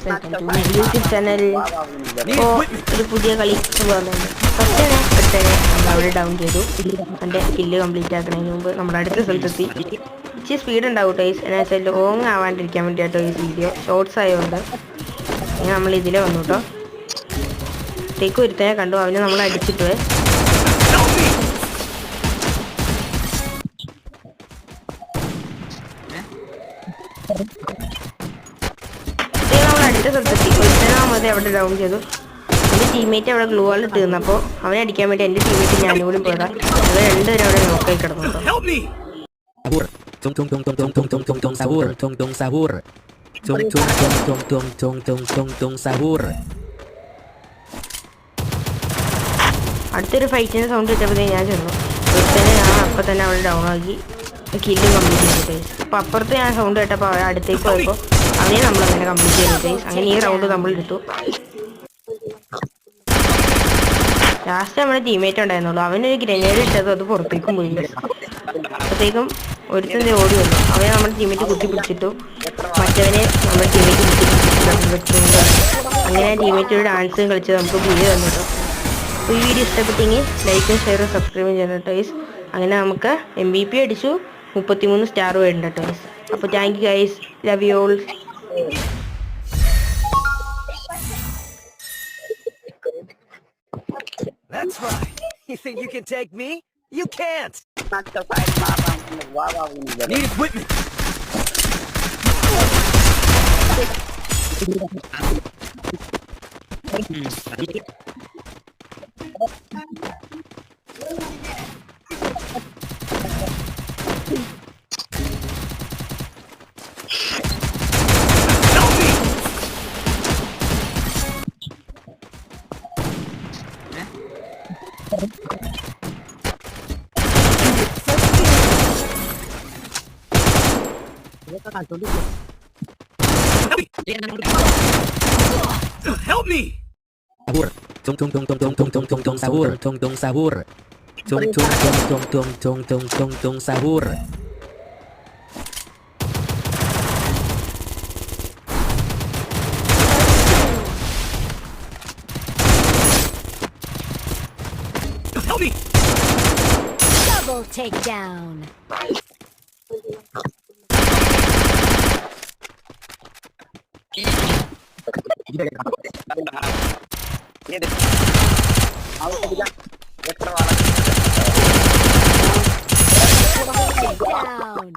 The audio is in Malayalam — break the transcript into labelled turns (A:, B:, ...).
A: Welcome to my YouTube channel. ഇപ്പോൾ ഒരു പുതിയ കളി വന്നിട്ടുണ്ട്. ഫസ്റ്റ് തന്നെ എടുത്തന്നെ നമ്മളവിടെ ഡൗൺ ചെയ്തു. എൻ്റെ കില്ല് കംപ്ലീറ്റ് ആക്കുന്നതിന് മുമ്പ് നമ്മുടെ അടുത്ത സ്ഥലത്തെത്തി. ഇച്ചിരി സ്പീഡ് ഉണ്ടാവും കേട്ടോ. എന്നാ വെച്ചാൽ ലോങ് ആവാണ്ടിരിക്കാൻ വേണ്ടിയിട്ടോ ഈ വീഡിയോ ഷോർട്സ് ആയതുകൊണ്ട് ഇങ്ങനെ നമ്മൾ ഇതിലെ വന്നു കേട്ടോ. ടേക്ക് ഒരുത്തനെ കണ്ടു, അവനെ നമ്മൾ അടിച്ചിട്ട് നമ്മൾ അടുത്ത സ്ഥലത്തെത്തി. ഒരുത്തനാമത് അവിടെ ഡൗൺ ചെയ്തു. എൻ്റെ ടീമേറ്റ് അവിടെ ഗ്ലൂ വാൾ തീർന്നപ്പോൾ അവനെ അടിക്കാൻ വേണ്ടി എൻ്റെ ടീമേറ്റ് ഞാനും കൂടി പോയതാണ്. അവർ രണ്ടുപേരും അവിടെ നോക്കായി കിടന്നു കേട്ടോ. അടുത്തൊരു ഫൈറ്റിൻ്റെ സൗണ്ട് കിട്ടിയപ്പോഴത്തേ ഞാൻ ചെന്നു. ഒരുത്തനെ ഞാൻ അപ്പം തന്നെ അവിടെ ഡൗൺ ആക്കി കില്ല് കംപ്ലീറ്റ് ചെയ്തു ഗൈസ്. അപ്പോൾ അപ്പുറത്ത് ഞാൻ സൗണ്ട് കേട്ടപ്പോൾ അവരെ അടുത്തേക്ക് പോയപ്പോൾ അവനെ നമ്മളങ്ങനെ കംപ്ലീറ്റ് ചെയ്തു ഗൈസ്. അങ്ങനെ ഈ റൗണ്ട് നമ്മൾ എടുത്തു. ലാസ്റ്റ് നമ്മുടെ ടീമേറ്റ് ഉണ്ടായിരുന്നുള്ളൂ. അവനൊരു ഗ്രനേഡ് ഇട്ടത് അത് പുറത്തേക്കും പോയി. അപ്പോഴത്തേക്കും ഒരുത്തൻ്റെ ഓടി വന്നു. അവനെ നമ്മുടെ ടീമേറ്റ് കുത്തി പിടിച്ചിട്ടു. മറ്റവനെ നമ്മുടെ ടീമേറ്റ് കുത്തി അങ്ങനെ ടീമേറ്റ് ഡാൻസും കളിച്ച് നമുക്ക് പുതിയ തന്നിട്ടു. അപ്പോൾ ഈ വീഡിയോ ഇഷ്ടപ്പെട്ടെങ്കിൽ ലൈക്കും ഷെയറും സബ്സ്ക്രൈബും ചെയ്യണം കേട്ടോ ഗൈസ്. അങ്ങനെ നമുക്ക് MVP അടിച്ചു, 33 സ്റ്റാർ വേണ്ട കേട്ടോ ഗൈസ്. അപ്പോൾ thank you guys, love you all.
B: That's right. You think you can take me? You can't. Need equipment. Help me!
C: Sahur. Sahur. Sahur.
B: Help me!
D: Double takedown. Down.